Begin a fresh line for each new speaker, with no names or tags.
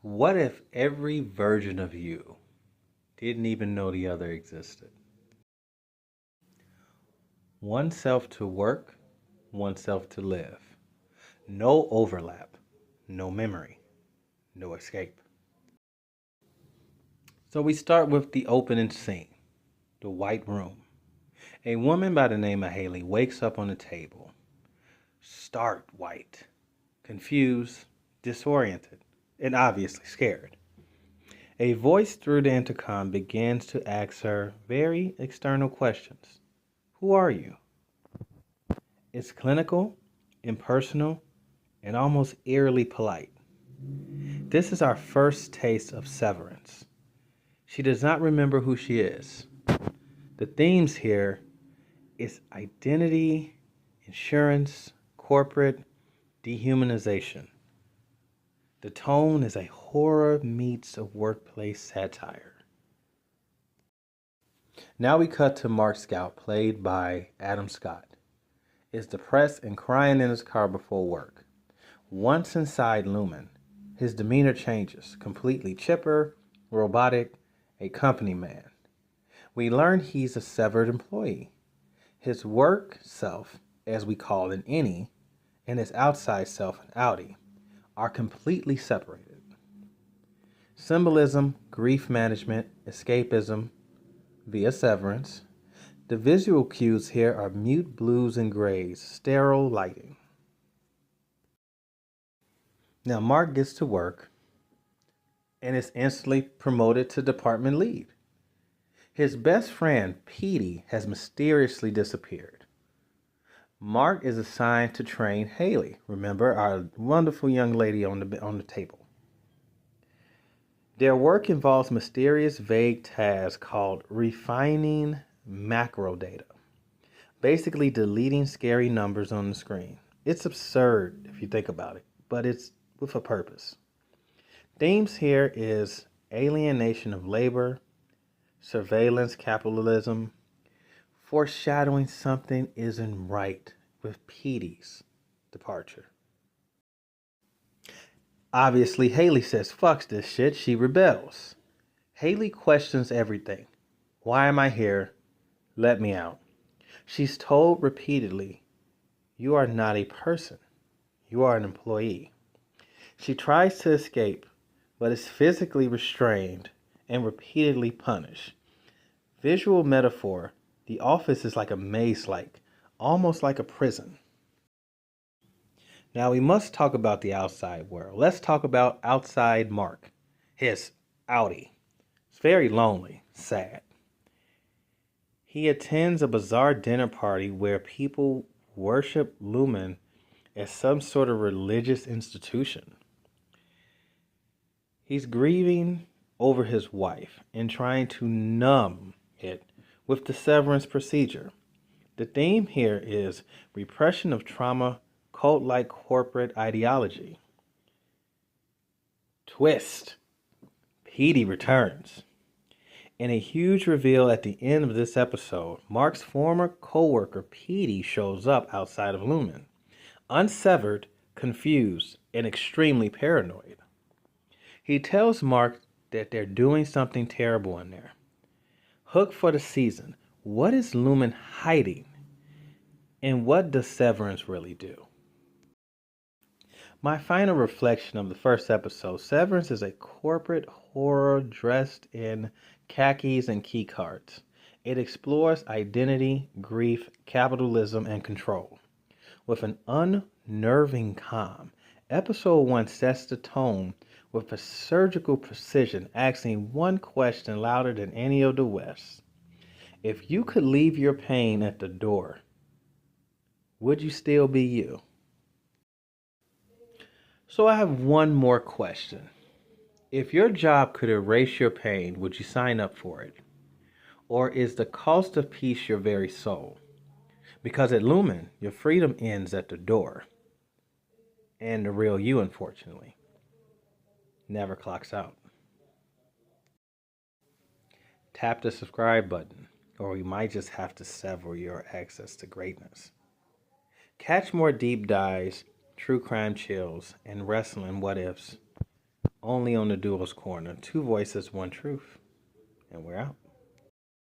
What if every version of you didn't even know the other existed? One self to work, one self to live. No overlap, no memory, no escape. So we start with the opening scene, the white room. A woman by the name of Haley wakes up on the table, stark white, confused, disoriented, and obviously scared. A voice through the intercom begins to ask her very external questions. Who are you? It's clinical, impersonal, and almost eerily polite. This is our first taste of Severance. She does not remember who she is. The themes here is identity, insurance, corporate, dehumanization. The tone is a horror meets a workplace satire. Now we cut to Mark Scout, played by Adam Scott. Is depressed and crying in his car before work. Once inside Lumon, his demeanor changes, completely chipper, robotic, a company man. We learn he's a severed employee. His work self, as we call an innie, and his outside self, an outie, are completely separated. Symbolism, grief management, escapism via severance. The visual cues here are mute blues and grays, sterile lighting. Now Mark gets to work and is instantly promoted to department lead. His best friend, Petey, has mysteriously disappeared. Mark is assigned to train Haley, remember our wonderful young lady on the table. Their work involves mysterious, vague tasks called refining macro data, basically deleting scary numbers on the screen. It's absurd if you think about it, but it's with a purpose. Themes here is alienation of labor, surveillance capitalism, foreshadowing something isn't right with Petey's departure. Obviously, Haley says, fuck this shit. She rebels. Haley questions everything. Why am I here? Let me out. She's told repeatedly, you are not a person. You are an employee. She tries to escape, but is physically restrained and repeatedly punished. Visual metaphor, the office is like a maze-like, almost like a prison. Now we must talk about the outside world. Let's talk about outside Mark, his outie. It's very lonely, sad. He attends a bizarre dinner party where people worship Lumon as some sort of religious institution. He's grieving over his wife and trying to numb it with the severance procedure. The theme here is repression of trauma, cult-like corporate ideology. Twist. Petey returns. In a huge reveal at the end of this episode, Mark's former co-worker Petey shows up outside of Lumon, unsevered, confused, and extremely paranoid. He tells Mark that they're doing something terrible in there. Hook for the season. What is Lumon hiding? And what does Severance really do? My final reflection of the first episode, Severance is a corporate horror dressed in khakis and key cards. It explores identity, grief, capitalism, and control. With an unnerving calm, episode 1 sets the tone with a surgical precision, asking one question louder than any of the West. If you could leave your pain at the door, would you still be you? So I have one more question. If your job could erase your pain, would you sign up for it? Or is the cost of peace your very soul? Because at Lumon, your freedom ends at the door. And the real you, unfortunately, never clocks out. Tap the subscribe button, or you might just have to sever your access to greatness. Catch more deep dives, true crime chills, and wrestling what ifs only on the Duel's Corner. Two voices, one truth. And we're out.